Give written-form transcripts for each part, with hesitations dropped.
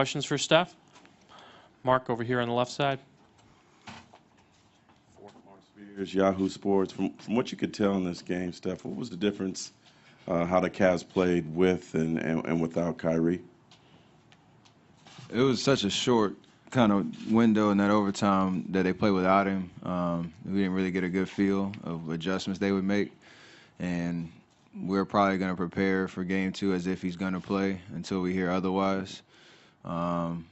questions for Steph? Mark over here on the left side. Mark Spears, Yahoo Sports. From what you could tell in this game, Steph, what was the difference how the Cavs played with and without Kyrie? It was such a short kind of window in that overtime that they played without him. We didn't really get a good feel of adjustments they would make. And we're probably going to prepare for Game 2 as if he's going to play until we hear otherwise. And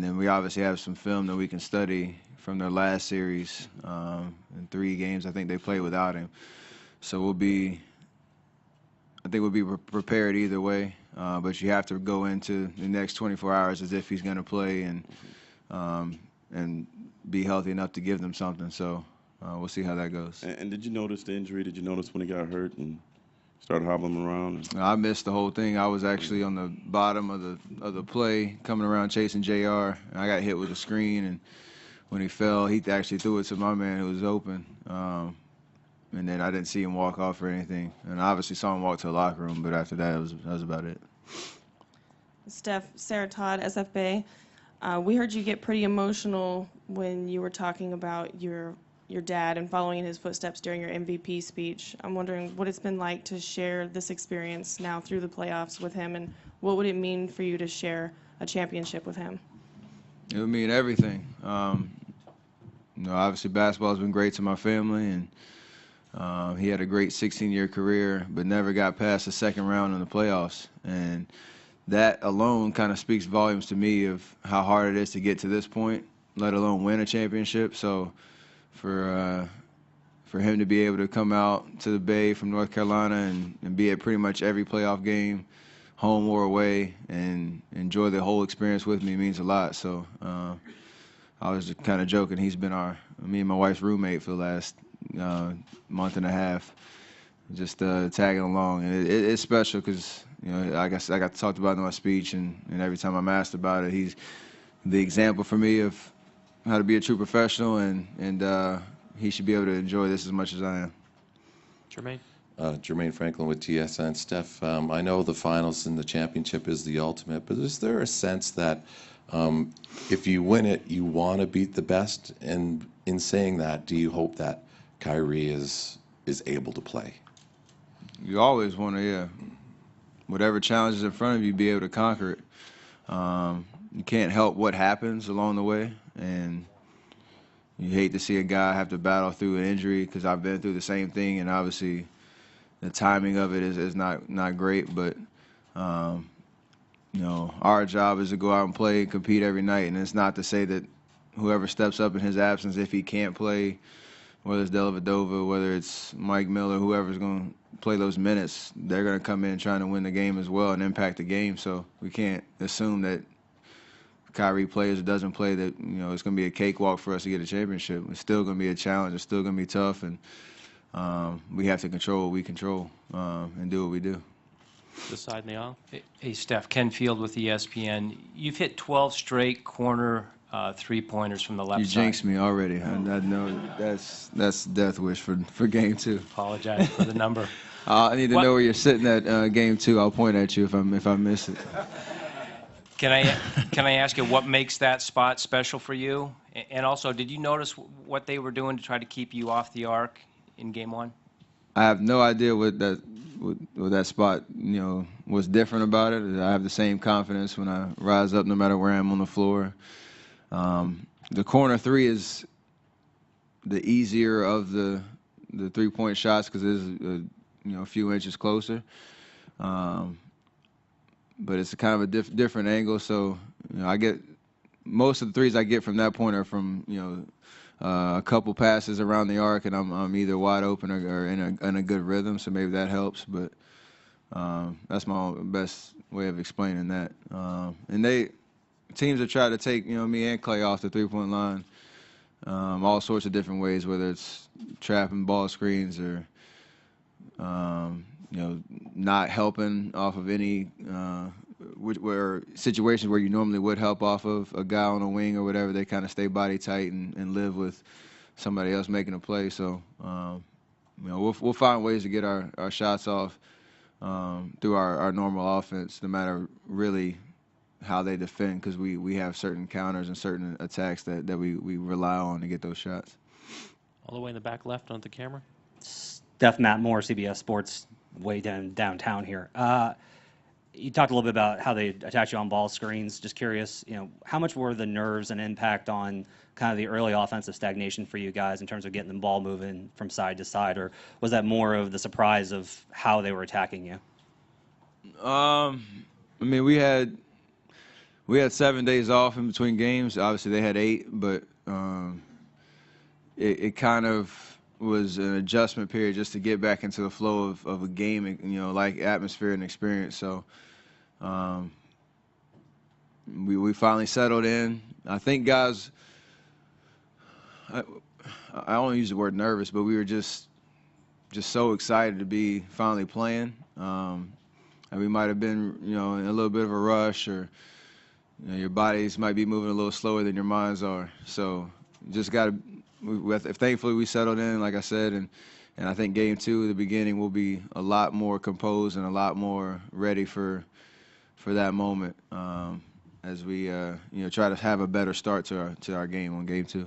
then we obviously have some film that we can study from their last series. In 3 games, I think they played without him. So I think we'll be prepared either way. But you have to go into the next 24 hours as if he's going to play and be healthy enough to give them something. So we'll see how that goes. And did you notice the injury? Did you notice when he got hurt and started hobbling around? I missed the whole thing. I was actually on the bottom of the play, coming around chasing JR. And I got hit with a screen, and when he fell, he actually threw it to my man who was open. And then I didn't see him walk off or anything. And I obviously saw him walk to the locker room, but after that, that was about it. Steph, Sarah Todd, SFA. We heard you get pretty emotional when you were talking about your dad and following in his footsteps during your MVP speech. I'm wondering what it's been like to share this experience now through the playoffs with him, and what would it mean for you to share a championship with him? It would mean everything. Obviously basketball has been great to my family, and he had a great 16-year career, but never got past the second round in the playoffs. And that alone kind of speaks volumes to me of how hard it is to get to this point, let alone win a championship. So for him to be able to come out to the Bay from North Carolina and be at pretty much every playoff game, home or away, and enjoy the whole experience with me means a lot. So I was just kind of joking. He's been me and my wife's roommate for the last month and a half, just tagging along. And it's special because, I guess I got talked about in my speech, and every time I'm asked about it, he's the example for me of how to be a true professional, and he should be able to enjoy this as much as I am. Jermaine? Jermaine Franklin with TSN. Steph, I know the finals and the championship is the ultimate, but is there a sense that if you win it, you want to beat the best? And in saying that, do you hope that Kyrie is able to play? You always want to, yeah. Whatever challenge is in front of you, be able to conquer it. You can't help what happens along the way, and you hate to see a guy have to battle through an injury, because I've been through the same thing, and obviously the timing of it is not great. But our job is to go out and play and compete every night, and it's not to say that whoever steps up in his absence, if he can't play, whether it's Dellavedova, whether it's Mike Miller, whoever's going to play those minutes, they're going to come in trying to win the game as well and impact the game. So we can't assume that Kyrie plays or doesn't play that it's going to be a cakewalk for us to get a championship. It's still going to be a challenge. It's still going to be tough, and we have to control what we control and do what we do. This side in the aisle. Hey, Steph, Ken Field with ESPN. You've hit 12 straight corner three-pointers from the left side. You jinxed me already. I know that's death wish for Game 2. Apologize for the number. I need to know where you're sitting at Game 2. I'll point at you if I miss it. Can I ask you what makes that spot special for you? And also, did you notice what they were doing to try to keep you off the arc in Game 1? I have no idea what that spot was different about it. I have the same confidence when I rise up, no matter where I am on the floor. The corner three is the easier of the three-point shots because it is a few inches closer. But it's a kind of a different angle. So I get most of the threes I get from that point are from a couple passes around the arc, and I'm either wide open or in a good rhythm. So maybe that helps. But that's my best way of explaining that. And teams have tried to take me and Clay off the three-point line all sorts of different ways, whether it's trapping ball screens or not helping off of any where situations where you normally would help off of a guy on a wing or whatever. They kind of stay body tight and live with somebody else making a play. So we'll find ways to get our shots off through our normal offense, no matter really how they defend, because we have certain counters and certain attacks that we rely on to get those shots. All the way in the back left on the camera. Steph, Matt Moore, CBS Sports, way downtown here. You talked a little bit about how they attack you on ball screens. Just curious, how much were the nerves and impact on kind of the early offensive stagnation for you guys in terms of getting the ball moving from side to side, or was that more of the surprise of how they were attacking you? I mean, we had 7 days off in between games. Obviously, they had 8, but it kind of was an adjustment period just to get back into the flow of a game, like atmosphere and experience. So we finally settled in. I think guys, I don't use the word nervous, but we were just so excited to be finally playing. And we might have been, in a little bit of a rush, or your bodies might be moving a little slower than your minds are. So just got to. Thankfully, we settled in, like I said, and I think game 2 at the beginning will be a lot more composed and a lot more ready for that moment as we try to have a better start to our game on game 2.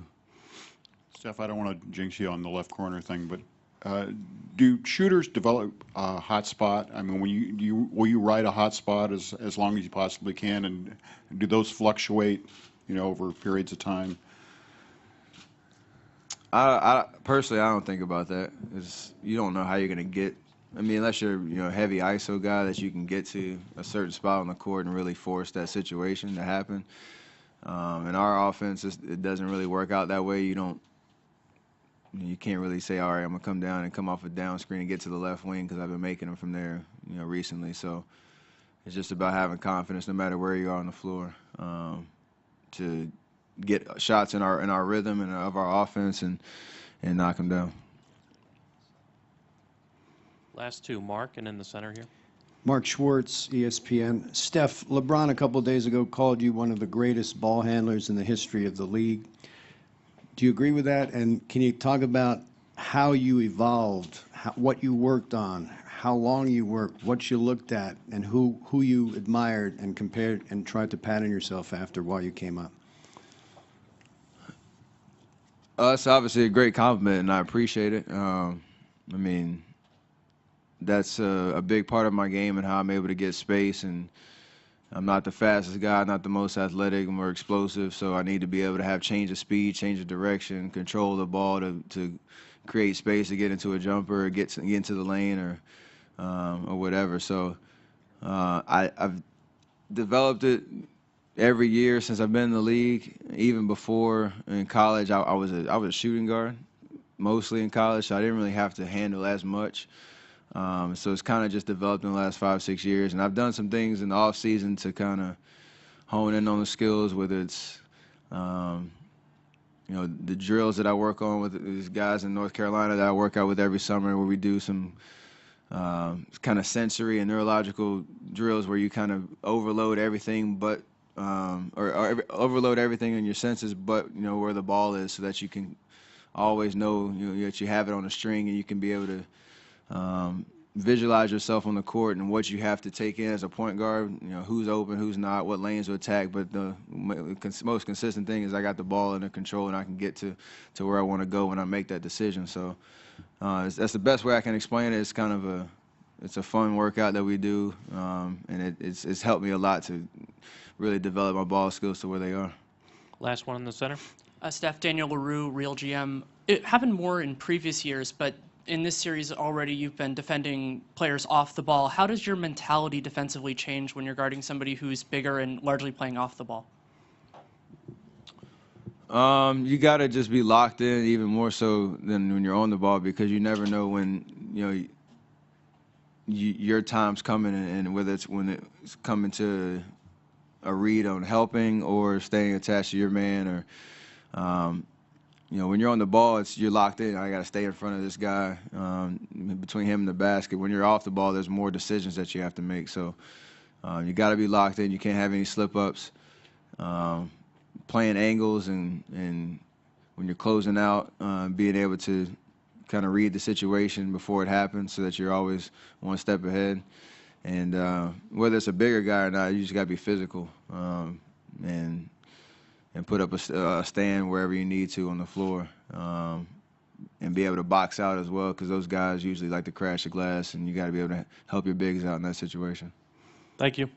Steph, I don't want to jinx you on the left corner thing, but do shooters develop a hot spot? I mean, will you ride a hot spot as long as you possibly can, and do those fluctuate, over periods of time? I personally, I don't think about that. You don't know how you're going to get. I mean, unless you're a heavy ISO guy, that you can get to a certain spot on the court and really force that situation to happen. In our offense, it doesn't really work out that way. You can't really say, all right, I'm gonna come down and come off a down screen and get to the left wing, because I've been making them from there, recently. So it's just about having confidence, no matter where you are on the floor, to get shots in our rhythm and of our offense and knock them down. Last 2, Mark, and in the center here. Mark Schwartz, ESPN. Steph, LeBron a couple of days ago called you one of the greatest ball handlers in the history of the league. Do you agree with that? And can you talk about how you evolved, what you worked on, how long you worked, what you looked at, and who you admired and compared and tried to pattern yourself after while you came up? It's obviously a great compliment, and I appreciate it. I mean, that's a big part of my game and how I'm able to get space. And I'm not the fastest guy, not the most athletic, and more explosive, so I need to be able to have change of speed, change of direction, control the ball to create space to get into a jumper or get into the lane or whatever. So I've developed it every year since I've been in the league. Even before in college, I was a shooting guard mostly in college, so I didn't really have to handle as much. So it's kind of just developed in the last 5-6 years, and I've done some things in the off season to kind of hone in on the skills, whether it's the drills that I work on with these guys in North Carolina that I work out with every summer, where we do some kind of sensory and neurological drills where you kind of overload everything but overload everything in your senses but where the ball is, so that you can always know that you have it on a string, and you can be able to visualize yourself on the court and what you have to take in as a point guard, who's open, who's not, what lanes to attack. But the most consistent thing is I got the ball under control, and I can get to where I want to go when I make that decision. So that's the best way I can explain it. It's kind of it's a fun workout that we do, and it's helped me a lot to really develop my ball skills to where they are. Last one in the center. Steph, Daniel LaRue, Real GM. It happened more in previous years, but in this series already you've been defending players off the ball. How does your mentality defensively change when you're guarding somebody who's bigger and largely playing off the ball? You got to just be locked in, even more so than when you're on the ball, because you never know when your time's coming, and whether it's when it's coming to a read on helping or staying attached to your man, or when you're on the ball, you're locked in. I got to stay in front of this guy, between him and the basket. When you're off the ball, there's more decisions that you have to make. So you got to be locked in. You can't have any slip-ups. Playing angles and when you're closing out, being able to kind of read the situation before it happens, so that you're always one step ahead. And whether it's a bigger guy or not, you just got to be physical and put up a stand wherever you need to on the floor. And be able to box out as well, because those guys usually like to crash the glass, and you got to be able to help your bigs out in that situation. Thank you.